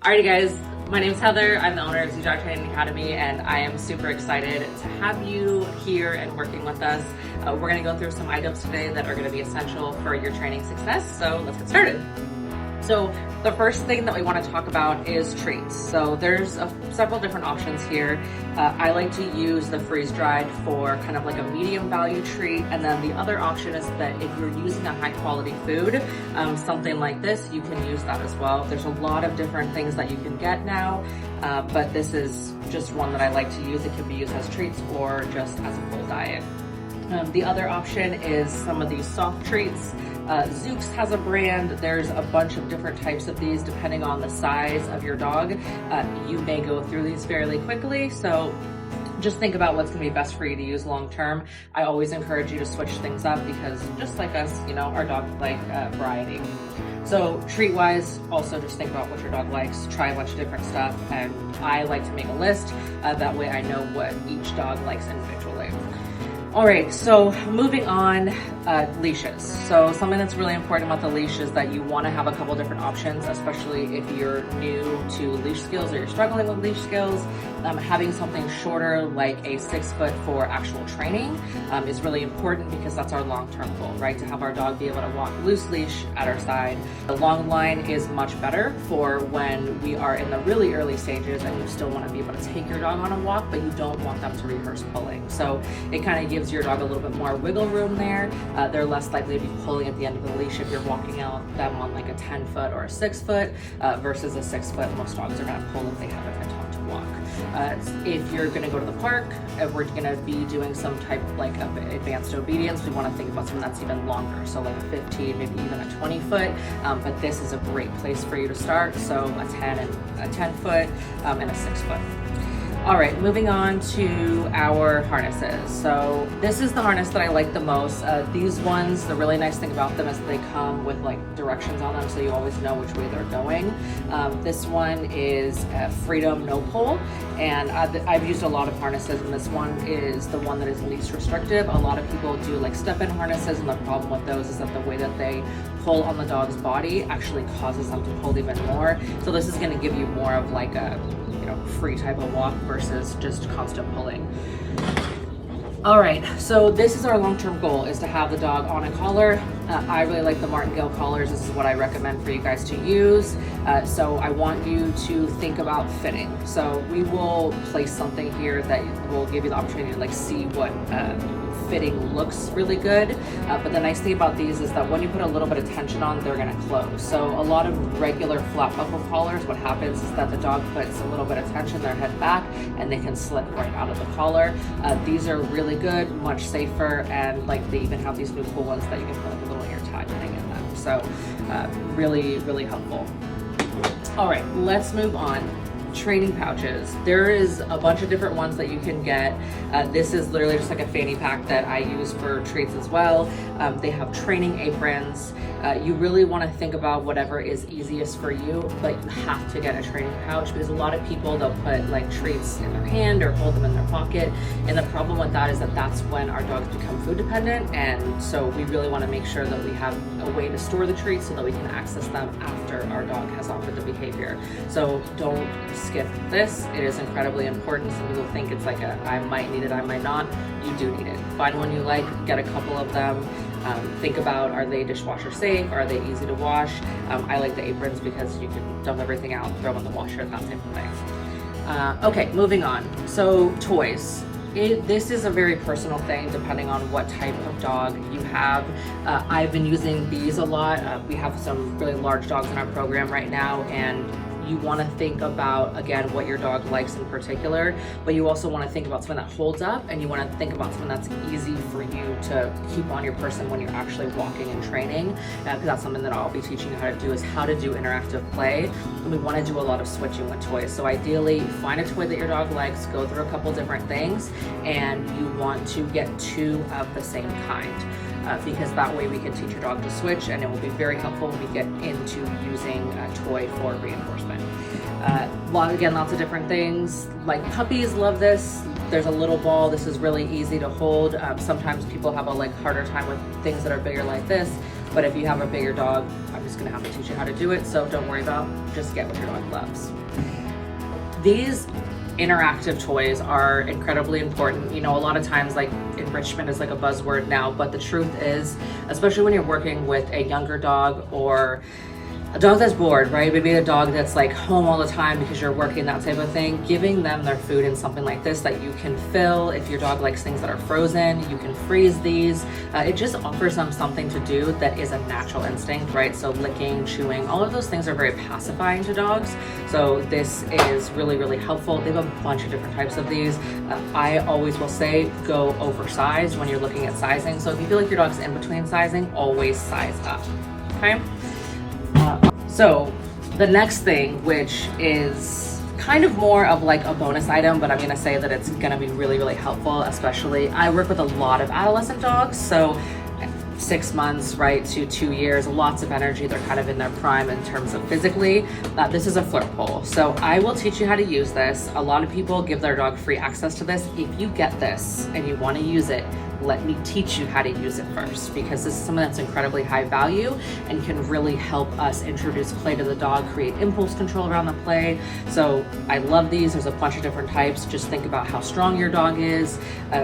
Alrighty guys, my name is Heather. I'm the owner of Z-Dog Training Academy and I am super excited to have you here and working with us. We're going to go through some items today that are going to be essential for your training success, so let's get started. So the first thing that we want to talk about is treats. So there's several different options here. I like to use the freeze-dried for kind of like a medium value treat. And then the other option is that if you're using a high quality food, something like this, you can use that as well. There's a lot of different things that you can get now, but this is just one that I like to use. It can be used as treats or just as a full diet. The other option is some of these soft treats. Zooks has a brand. There's a bunch of different types of these depending on the size of your dog. You may go through these fairly quickly, so just think about what's going to be best for you to use long term. I always encourage you to switch things up because just like us, you know, our dogs like variety. So treat wise, also just think about what your dog likes, try a bunch of different stuff, and I like to make a list. That way I know what each dog likes individually. All right, so moving on, leashes. So something that's really important about the leash is that you want to have a couple different options, especially if you're new to leash skills or you're struggling with leash skills. Having something shorter like a 6 foot for actual training is really important because that's our long-term goal, right? To have our dog be able to walk loose leash at our side. The long line is much better for when we are in the really early stages and you still want to be able to take your dog on a walk, but you don't want them to rehearse pulling. So it kind of gives your dog a little bit more wiggle room there. They're less likely to be pulling at the end of the leash if you're walking out them on like a 10 foot or a 6 foot versus a 6 foot. Most dogs are going to pull if they haven't been taught to walk. If you're going to go to the park, we're going to be doing some type like of advanced obedience. We want to think about something that's even longer, so like a 15, maybe even a 20 foot. But this is a great place for you to start. So a 10 foot and a 6 foot. All right, moving on to our harnesses. So this is the harness that I like the most. These ones, the really nice thing about them is they come with like directions on them, so you always know which way they're going. This one is Freedom No Pull, and I've used a lot of harnesses, and this one is the one that is least restrictive. A lot of people do like step-in harnesses, and the problem with those is that the way that they pull on the dog's body actually causes them to pull even more. So this is gonna give you more of like a free type of walk versus just constant pulling. All right, so this is our long-term goal, is to have the dog on a collar. I really like the martingale collars. This is what I recommend for you guys to use. So I want you to think about fitting. So we will place something here that will give you the opportunity to like see what fitting looks really good. But the nice thing about these is that when you put a little bit of tension on, they're gonna close. So a lot of regular flat buckle collars, what happens is that the dog puts a little bit of tension, their head back, and they can slip right out of the collar. These are really good, much safer, and like they even have these new cool ones that you can put like a little ear tie thing in them. So really, really helpful. All right, let's move on. Training pouches. There is a bunch of different ones that you can get. This is literally just like a fanny pack that I use for treats as well. They have training aprons. You really want to think about whatever is easiest for you, but you have to get a training pouch because a lot of people, they'll put like treats in their hand or hold them in their pocket. And the problem with that is that that's when our dogs become food dependent. And so we really want to make sure that we have a way to store the treats so that we can access them after our dog has offered the behavior. So don't skip this. It is incredibly important. Some people think it's like I might need it, I might not. You do need it. Find one you like, get a couple of them. Think about, are they dishwasher safe? Are they easy to wash? I like the aprons because you can dump everything out, throw them in the washer, that type of thing. Okay, moving on. So toys. This is a very personal thing depending on what type of dog you have. I've been using these a lot. We have some really large dogs in our program right now, and you want to think about, again, what your dog likes in particular, but you also want to think about something that holds up, and you want to think about something that's easy for you to keep on your person when you're actually walking and training, because that's something that I'll be teaching you how to do, is how to do interactive play. And we want to do a lot of switching with toys. So ideally, find a toy that your dog likes, go through a couple different things, and you want to get 2 of the same kind. Because that way we can teach your dog to switch, and it will be very helpful when we get into using a toy for reinforcement. Again, lots of different things. Like puppies love this. There's a little ball. This is really easy to hold. Sometimes people have a harder time with things that are bigger like this. But if you have a bigger dog, obviously just gonna have to teach you how to do it. So don't worry about, just get what your dog loves. These interactive toys are incredibly important. You know, a lot of times like enrichment is like a buzzword now, but the truth is, especially when you're working with a younger dog or a dog that's bored, right? Maybe a dog that's like home all the time because you're working, that type of thing. Giving them their food in something like this that you can fill. If your dog likes things that are frozen, you can freeze these. It just offers them something to do that is a natural instinct, right? So licking, chewing, all of those things are very pacifying to dogs. So this is really, really helpful. They have a bunch of different types of these. I always will say go oversized when you're looking at sizing. So if you feel like your dog's in between sizing, always size up, okay? So the next thing, which is kind of more of like a bonus item, but I'm gonna say that it's gonna be really, really helpful, especially I work with a lot of adolescent dogs. So 6 months, right, to 2 years, lots of energy. They're kind of in their prime in terms of physically. This is a flirt pole. So I will teach you how to use this. A lot of people give their dog free access to this. If you get this and you want to use it, let me teach you how to use it first, because this is something that's incredibly high value and can really help us introduce play to the dog, create impulse control around the play. So I love these. There's a bunch of different types. Just think about how strong your dog is.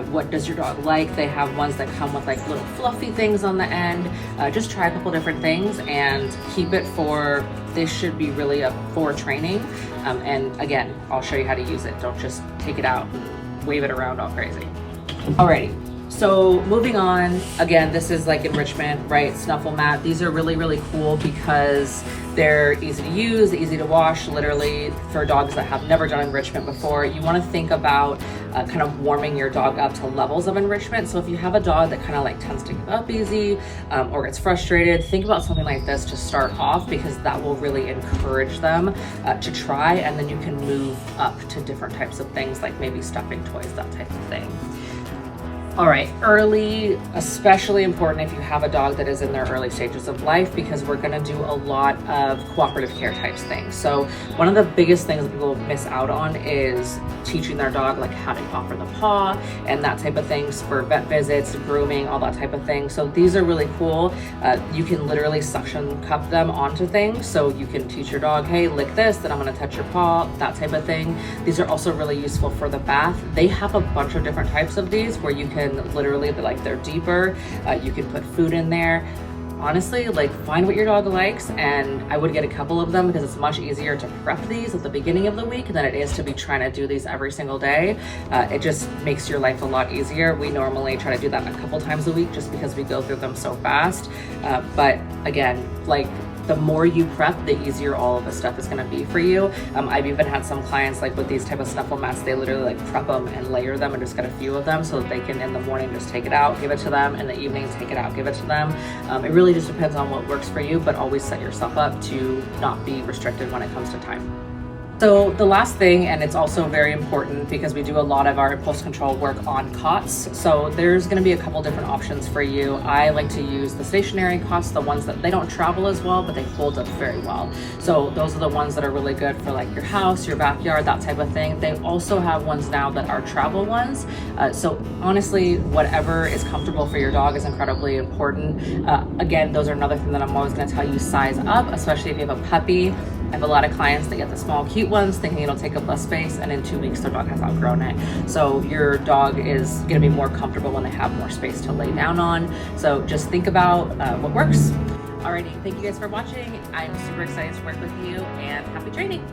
What does your dog like? They have ones that come with like little fluffy things on the end. Just try a couple different things and keep it for, this should be really for training. And again, I'll show you how to use it. Don't just take it out and wave it around all crazy. Alrighty. So moving on, again, this is like enrichment, right? Snuffle mat. These are really, really cool because they're easy to use, easy to wash, literally for dogs that have never done enrichment before. You want to think about kind of warming your dog up to levels of enrichment. So if you have a dog that kind of like tends to give up easy or gets frustrated, think about something like this to start off, because that will really encourage them to try, and then you can move up to different types of things like maybe stuffing toys, that type of thing. All right, early, especially important if you have a dog that is in their early stages of life, because we're gonna do a lot of cooperative care types things. So one of the biggest things that people miss out on is teaching their dog like how to offer the paw and that type of things for vet visits, grooming, all that type of thing. So these are really cool. You can literally suction cup them onto things. So you can teach your dog, hey, lick this, then I'm gonna touch your paw, that type of thing. These are also really useful for the bath. They have a bunch of different types of these where you can literally, like, they're deeper. You can put food in there. Honestly, like, find what your dog likes, and I would get a couple of them because it's much easier to prep these at the beginning of the week than it is to be trying to do these every single day. It just makes your life a lot easier. We normally try to do that a couple times a week just because we go through them so fast. But again, like, the more you prep, the easier all of this stuff is going to be for you. I've even had some clients like with these type of snuffle mats, they literally like prep them and layer them and just get a few of them so that they can in the morning just take it out, give it to them, in the evening take it out, give it to them. It really just depends on what works for you, but always set yourself up to not be restricted when it comes to time. So the last thing, and it's also very important because we do a lot of our impulse control work on cots. So there's gonna be a couple different options for you. I like to use the stationary cots, the ones that they don't travel as well, but they hold up very well. So those are the ones that are really good for like your house, your backyard, that type of thing. They also have ones now that are travel ones. So honestly, whatever is comfortable for your dog is incredibly important. Again, those are another thing that I'm always gonna tell you, size up, especially if you have a puppy. I have a lot of clients that get the small cute ones thinking it'll take up less space, and in 2 weeks their dog has outgrown it. So your dog is gonna be more comfortable when they have more space to lay down on. So just think about what works. Alrighty, thank you guys for watching. I'm super excited to work with you, and happy training.